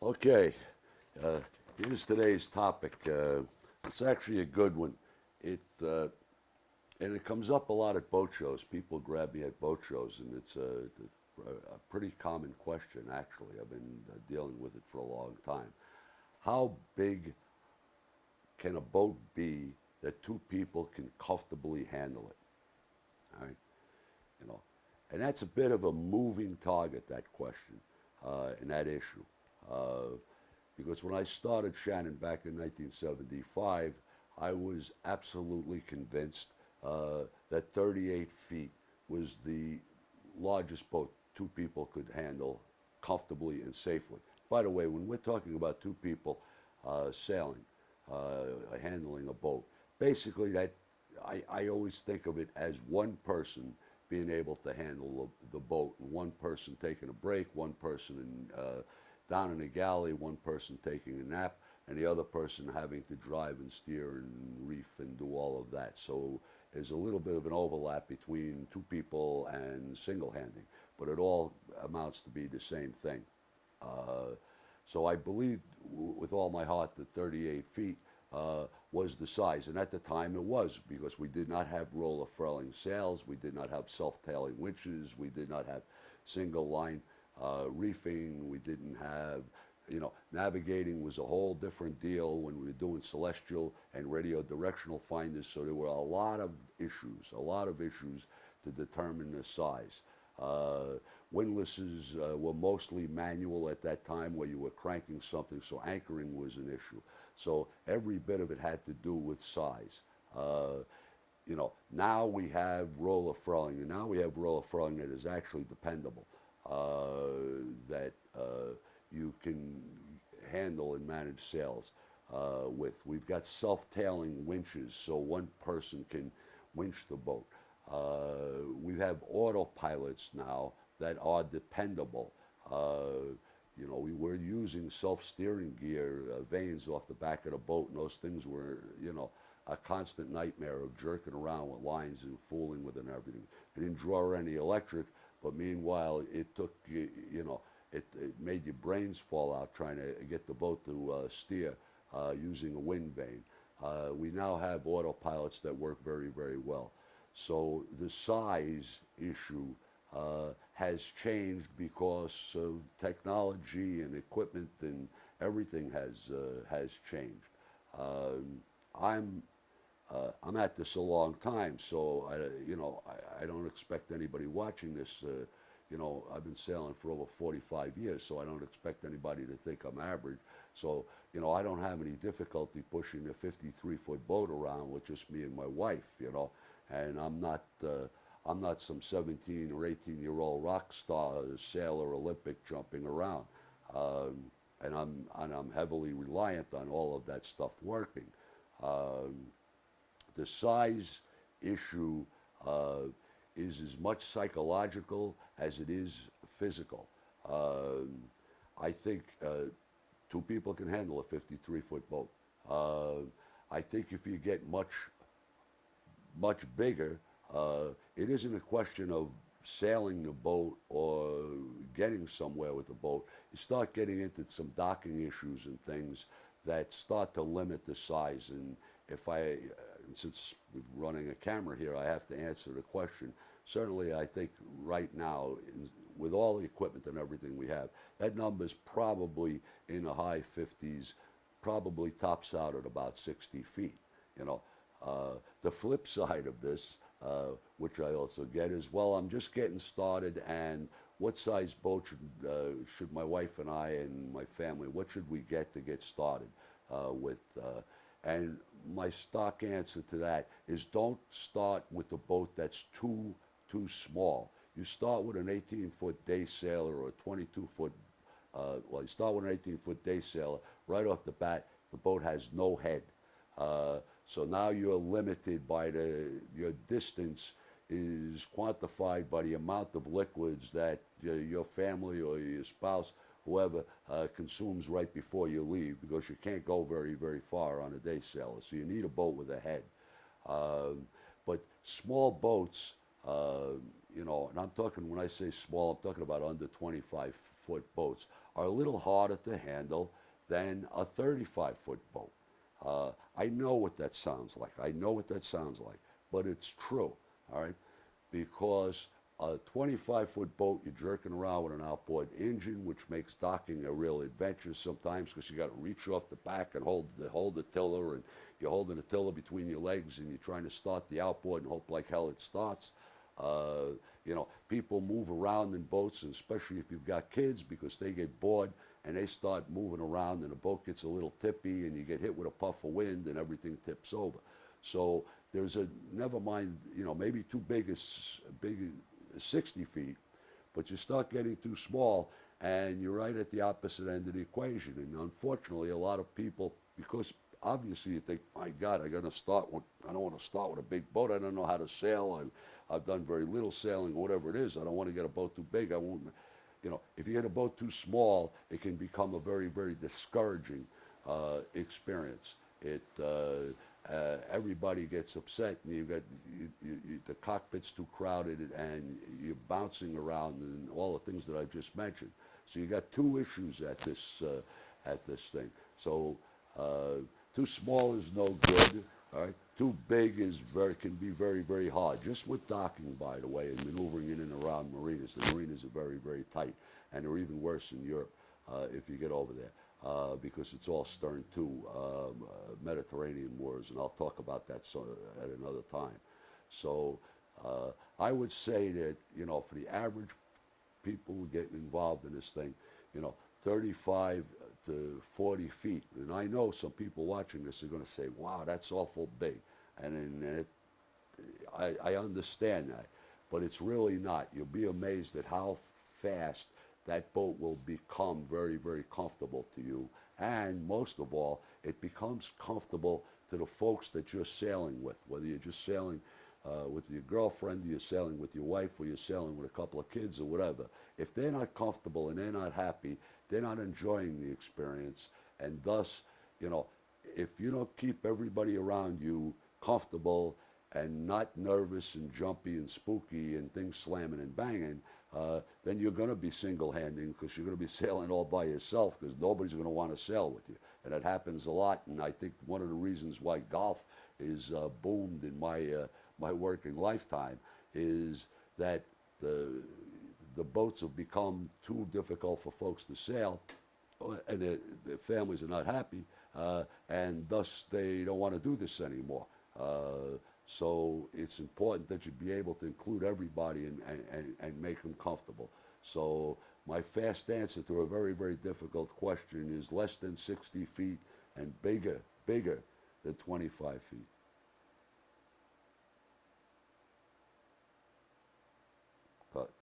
Okay, uh, here's today's topic. It's actually a good one. It and it comes up a lot at boat shows. People grab me at boat shows, and it's a pretty common question. Actually, I've been dealing with it for a long time. How big can a boat be that two people can comfortably handle it? All right, you know, and that's a bit of a moving target. That question and that issue. Uh, because when I started Shannon back in 1975, I was absolutely convinced that 38 feet was the largest boat two people could handle comfortably and safely. By the way, when we're talking about two people sailing, handling a boat, basically I always think of it as one person being able to handle the boat, and one person taking a break, one person down in the galley, one person taking a nap, and the other person having to drive and steer and reef and do all of that. So there's a little bit of an overlap between two people and single handing, but it all amounts to be the same thing. Uh, so I believed with all my heart that 38 feet was the size. And at the time it was, because we did not have roller furling sails, we did not have self-tailing winches, we did not have single line reefing, we didn't have, navigating was a whole different deal when we were doing celestial and radio directional finders. So there were a lot of issues to determine the size. Uh, Windlasses were mostly manual at that time, where you were cranking something, so anchoring was an issue. So every bit of it had to do with size. Now we have roller furling, and now we have roller furling that is actually dependable, that you can handle and manage sails with. We've got self-tailing winches, so one person can winch the boat. We have autopilots now that are dependable. We were using self-steering gear, vanes off the back of the boat, and those things were, a constant nightmare of jerking around with lines and fooling with it and everything. It didn't draw any electric, but meanwhile, it took, it made your brains fall out trying to get the boat to steer using a wind vane. We now have autopilots that work very, very well. So the size issue has changed because of technology and equipment, and everything has changed. Um, I'm I'm at this a long time, so I don't expect anybody watching this. I've been sailing for over 45 years, so I don't expect anybody to think I'm average. So I don't have any difficulty pushing a 53-foot boat around with just me and my wife. And I'm not some 17 or 18-year-old rock star sailor Olympic jumping around. Um, and I'm heavily reliant on all of that stuff working. Um, the size issue uh, is as much psychological as it is physical. Um, I think two people can handle a 53-foot boat. Uh, I think if you get much bigger, it isn't a question of sailing the boat or getting somewhere with the boat. You start getting into some docking issues and things that start to limit the size. And since we're running a camera here, I have to answer the question. Certainly, I think right now, with all the equipment and everything we have, that number is probably in the high 50s, probably tops out at about 60 feet. You know, the flip side of this, which I also get, is, well, I'm just getting started, and what size boat should my wife and I and my family, what should we get to get started with? And my stock answer to that is, don't start with the boat that's too small. You start with an 18-foot day sailor or a 22-foot. You start with an 18-foot day sailor. Right off the bat, the boat has no head. So now you're limited by your distance is quantified by the amount of liquids that your family or your spouse, whoever, consumes right before you leave, because you can't go very, very far on a day sailor. So you need a boat with a head. But small boats, you know, and I'm talking, when I say small, I'm talking about under 25-foot boats, are a little harder to handle than a 35-foot boat. I know what that sounds like. I know what that sounds like, but it's true, all right? Because a 25-foot boat, you're jerking around with an outboard engine, which makes docking a real adventure sometimes because you got to reach off the back and hold the tiller, and you're holding the tiller between your legs, and you're trying to start the outboard and hope like hell it starts. You know, people move around in boats, and especially if you've got kids, because they get bored and they start moving around, and the boat gets a little tippy, and you get hit with a puff of wind, and everything tips over. So there's a, never mind, you know, maybe too big as 60 feet, but you start getting too small, and you're right at the opposite end of the equation. And unfortunately, a lot of people, because obviously you think, my God, I don't want to start with a big boat. I don't know how to sail. I've done very little sailing, whatever it is. I don't want to get a boat too big. I won't, you know, if you get a boat too small, it can become a very, very discouraging experience. Everybody gets upset, and the cockpit's too crowded, and you're bouncing around, and all the things that I just mentioned. So you got two issues at this thing. So too small is no good. All right. Too big can be very, very hard. Just with docking, by the way, and maneuvering in and around marinas. The marinas are very, very tight, and they're even worse in Europe if you get over there. Because it's all stern to Mediterranean waters, and I'll talk about that at another time. So I would say that, you know, for the average people who get involved in this thing, you know, 35 to 40 feet. And I know some people watching this are going to say, wow, that's awful big. And I understand that, but it's really not. You'll be amazed at how fast that boat will become very, very comfortable to you. And most of all, it becomes comfortable to the folks that you're sailing with, whether you're just sailing with your girlfriend, you're sailing with your wife, or you're sailing with a couple of kids or whatever. If they're not comfortable and they're not happy, they're not enjoying the experience. And thus, you know, if you don't keep everybody around you comfortable and not nervous and jumpy and spooky and things slamming and banging, then you're going to be single-handing, because you're going to be sailing all by yourself, because nobody's going to want to sail with you. And it happens a lot, and I think one of the reasons why golf is boomed in my working lifetime is that the boats have become too difficult for folks to sail, and their families are not happy, and thus they don't want to do this anymore. So it's important that you be able to include everybody and make them comfortable. So my fast answer to a very, very difficult question is less than 60 feet and bigger than 25 feet.